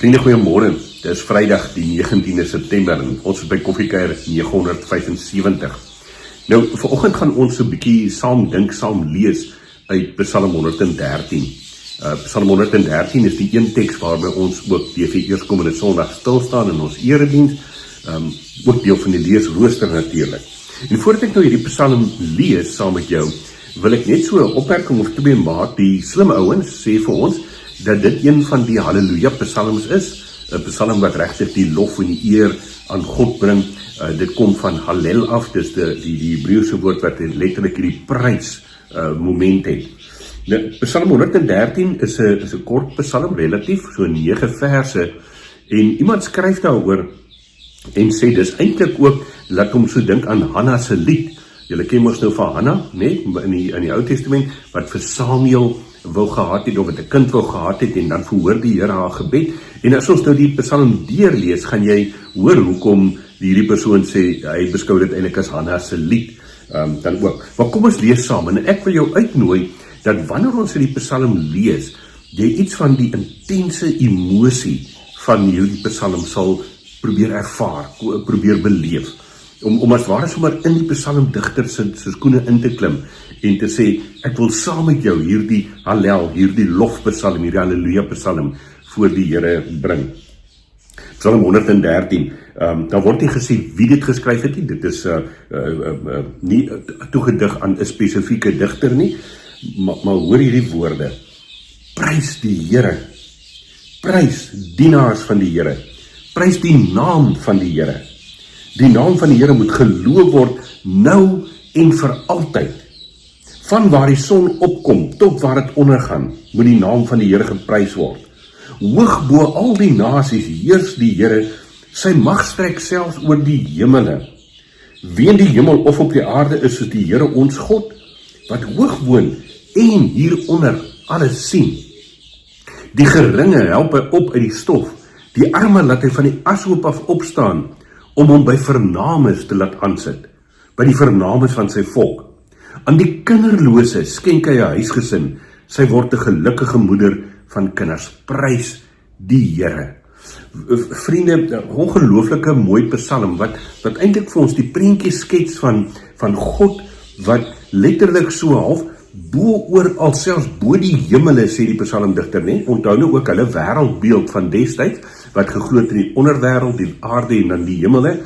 Vriende, goeiemôre. Dit is Vrydag die 19de September en ons is by Koffiekuier 975. Nou, vanoggend gaan ons 'n bietjie saam dink, saam lees uit Psalm 113. Psalm 113 is die een teks waarby ons ook die eerskomende Sondag stilstaan in ons erediens, ook deel van die leesrooster natuurlik. En voordat ek nou hierdie Psalm lees saam met jou, wil ek net so 'n opmerking of twee maak. Die slimme ouens sê vir ons dat dit een van die Halleluja psalms is, 'n psalm wat regtig die lof en die eer aan God bring. Dit kom van Hallel af, dis die Hebreëse woord wat letterlik die prys moment het. Nou, Psalm 113 is 'n kort psalm, relatief, so 9 verse, en iemand skryf daaroor en sê dis eintlik ook, laat hom so dink aan Hanna se lied. Julle ken mos nou van Hanna, nee, in die Ou Testament, wat vir Samuel wou gehad het, of wat 'n kind wou gehad het, en dan verhoor die Here haar gebed. En as ons nou die psalm deurlees, gaan jy hoor hoekom hierdie persoon sê, hy beskou dit eintlik as Hanna se lied, dan ook. Maar kom ons lees saam, en ek wil jou uitnooi, dat wanneer ons die psalm lees, jy iets van die intense emosie van hierdie psalm sal probeer ervaar, probeer beleef, om as ware sommer in die psalmdigter se skoene in te klim, en te sê, ek wil saam met jou hierdie Hallel, hierdie lofpsalm, hierdie Halleluja psalm, voor die Here bring. Psalm 113, daar word nie gesê wie dit geskryf het nie, dit is nie toegedig aan 'n spesifieke digter nie, maar hoor hierdie woorde, prys die Here, prys dienaars van die Here, prys die naam van die Here. Die naam van die Here moet geloof word, nou en vir altyd. Van waar die son opkom, tot waar het ondergaan, moet die naam van die Here geprys word. Hoog bo al die nasies heers die Here, sy mag strek selfs oor die hemele. Wie in die hemel of op die aarde is soos die Here ons God, wat hoog woon en hieronder alles sien. Die geringe help hy op uit die stof, die arme laat hy van die ashoop af opstaan, om hom by vernames te laat aansit, by die vernames van sy volk. Aan die kinderlose skenk hy 'n huisgesin, sy word 'n gelukkige moeder van kinders. Prys die Here. Vriende, ongelooflike mooi psalm, wat eintlik vir ons die prentjie skets van God, wat letterlik so half bo oor al, selfs bo die hemele, sê die psalmdigter, nee? Onthou nou ook hulle wêreldbeeld van destyds, wat geglo het in die onderwêreld, die aarde en dan die hemele.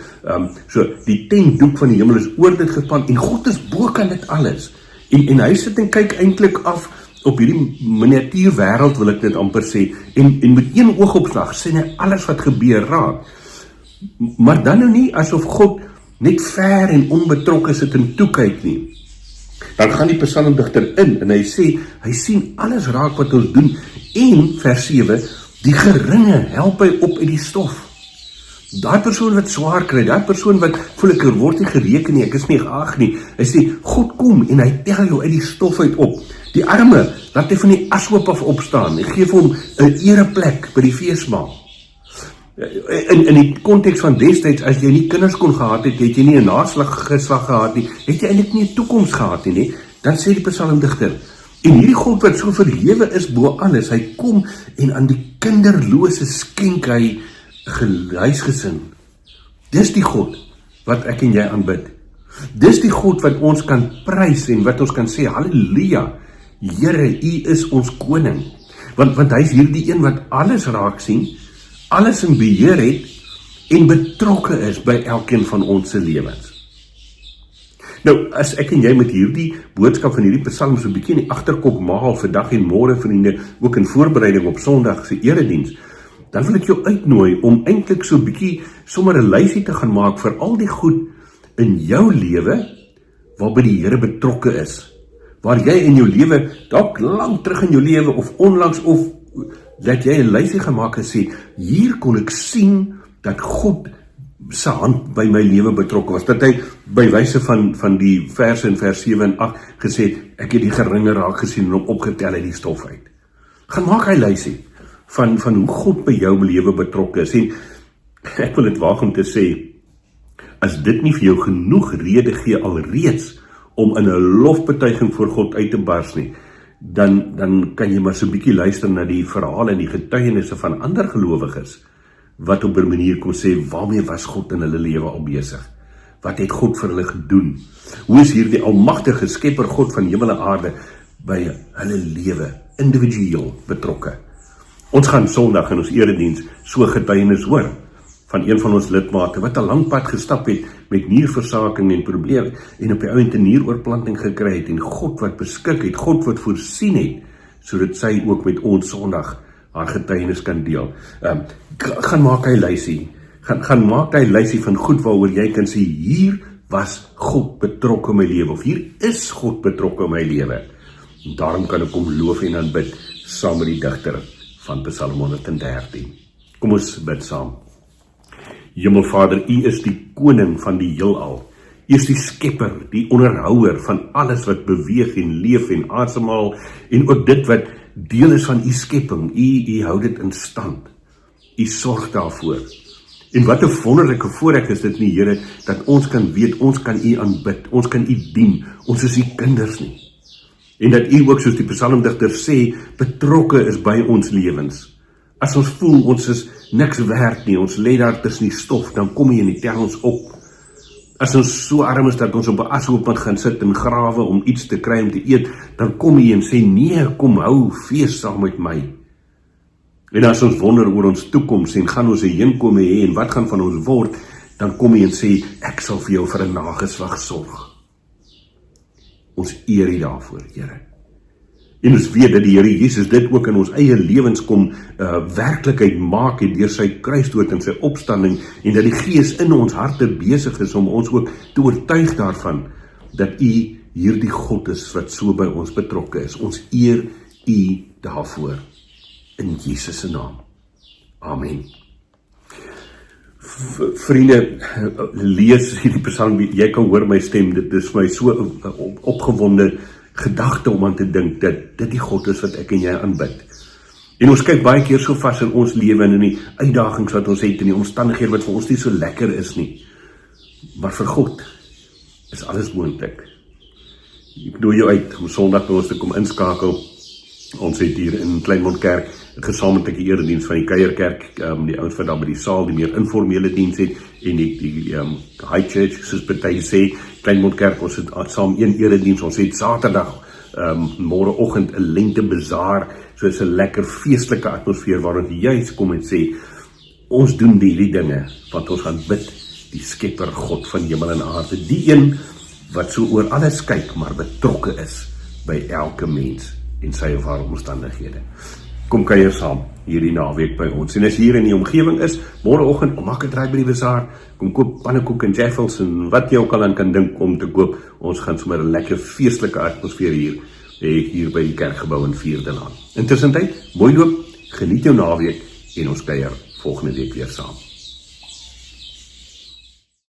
So die tentdoek van die hemel is oor dit gespan, en God is bo kan dit alles. En hy sit en kyk eintlik af op hierdie miniatuurwêreld, wil ek dit amper sê, en met een oogopslag sien hy alles wat gebeur raak. Maar dan nou nie asof God net ver en onbetrokke sit en toekyk nie. Dan gaan die psalmdigter in, en hy sê, hy sien alles raak wat ons doen, en vers 7, die geringe help hy op uit die stof. Daai persoon wat swaar kry, daai persoon wat voel ek word nie gereken nie, ek is nie geag nie, hy sê, God kom en hy tel jou uit die stof uit op. Die arme, laat hy van die ashoop af opstaan, hy geef hom 'n ereplek by die feesmaal. In die konteks van destyds, as jy nie kinders kon gehad het, het jy nie 'n nageslag gehad nie, het jy eintlik nie 'n toekoms gehad nie, dan sê die psalmdigter, en hierdie God wat so verhewe is bo alles, hy kom en aan die kinderlose skenk hy 'n huisgesin. Dis die God wat ek en jy aanbid. Dis die God wat ons kan prys en wat ons kan sê, Halleluja, Here, U is ons koning. Want hy is hierdie een wat alles raak sien, alles in beheer het en betrokke is by elkeen van ons se lewens. Nou, as ek en jy met hierdie boodskap van hierdie psalm so 'n bietjie in die agterkop maal vir dag en môre, vriende, ook in voorbereiding op Sondag se erediens, dan wil ek jou uitnooi om eintlik so 'n bietjie sommer 'n lysie te gaan maak vir al die goed in jou lewe waarby die Here betrokke is. Waar jy in jou lewe, dalk lank terug in jou lewe of onlangs, of dat jy 'n lysie gemaak en sê, hier kon ek sien dat God se hand by my lewe betrokke was, dat hy by wyse van die verse in vers 7 en 8 gesê het, ek het die geringe raak gesien en hom opgetel uit die stof uit. Gaan maak hy lysie van hoe God by jou lewe betrokke is, en ek wil dit waag om te sê, as dit nie vir jou genoeg rede gee alreeds om in 'n lofbetuiging voor God uit te bars nie, dan kan jy maar so 'n bietjie luister na die verhale en die getuienisse van ander gelowiges, wat op 'n manier kom sê, waarmee was God in hulle lewe al besig? Wat het God vir hulle gedoen? Hoe is hierdie almagtige skepper God van hemel en aarde by hulle lewe individueel betrokke? Ons gaan Sondag in ons erediens so getuienis hoor van een van ons lidmate wat 'n lang pad gestap het met nierversaking en probleme en op die ou end 'n nieroorplanting gekry het en God wat beskik het, God wat voorsien het, sodat sy ook met ons Sondag haar getuienis kan deel. Gaan maak hy lysie. Gaan maak hy lysie van goed waaroor jy kan sê, hier was God betrokke in my lewe, of hier is God betrokke in my lewe. En daarom kan ek hom loof en aanbid saam met die digter van Psalm 113. Kom ons bid saam. Hemelvader, U is die koning van die heelal. U is die skepper, die onderhouer van alles wat beweeg en leef en asemhaal, en ook dit wat deel is van U skepping. U hou dit in stand. U sorg daarvoor. En wat 'n wonderlike voorreg is dit nie, Here, dat ons kan weet, ons kan U aanbid, ons kan U dien, ons is U kinders nie. En dat U ook, soos die psalmdigter sê, betrokke is by ons lewens. As ons voel, ons is niks werd nie, ons lê daar tussen die stof, dan kom U en U tel ons op. As ons so arm is dat ons op 'n ashoop moet gaan sit en grawe om iets te kry om te eet, dan kom U en sê, nee, kom hou fees saam met my. En as ons wonder oor ons toekoms en gaan ons 'n heenkome hê en wat gaan van ons word, dan kom U en sê, ek sal vir jou vir 'n nageslag sorg. Ons eer U daarvoor, Here. En ons weet dat die Here Jesus dit ook in ons eie lewens kom werklikheid maak het deur sy kruisdood en sy opstanding, en dat die Gees in ons harte besig is om ons ook te oortuig daarvan dat U hierdie God is wat so by ons betrokke is. Ons eer U daarvoor. In Jesus se naam. Amen. Vriende, lees hierdie psalm, jy kan hoor my stem, dit is my so opgewonde gedagte om aan te dink, dat dit die God is wat ek en jy aanbid. En ons kyk baie keer so vas in ons lewe en in die uitdagings wat ons het, en die omstandighede wat vir ons nie so lekker is nie. Maar vir God is alles moontlik. Ek nooi jou uit om Sondag by ons te kom inskakel. Ons het hier in Kleinmond Kerk 'n gesamentlike erediens van die Kuierkerk, die ouens wat daar by die saal die meer informele diens het, en die High Church, soos party sê, Kleinmond Kerk, ons het saam een erediens, ons het Saterdag, môreoggend 'n lentebazaar, so is 'n lekker feestelike atmosfeer, waar ons juis kom en sê, ons doen hierdie dinge, want ons gaan bid die skepper God van hemel en aarde, die een wat so oor alles kyk, maar betrokke is by elke mens en sy of haar omstandighede. Kom kuier saam hierdie naweek by ons. En as hier in die omgewing is, môreoggend, kom maak 'n draai by die bazaar, kom koop pannekoek en jaffels en wat jy ook al aan kan dink om te koop. Ons gaan sommer 'n lekker feestelike atmosfeer hier by die kerkgebou in Vierdelaan. Intussen tyd, mooi loop, geniet jou naweek en ons kuier volgende week weer saam.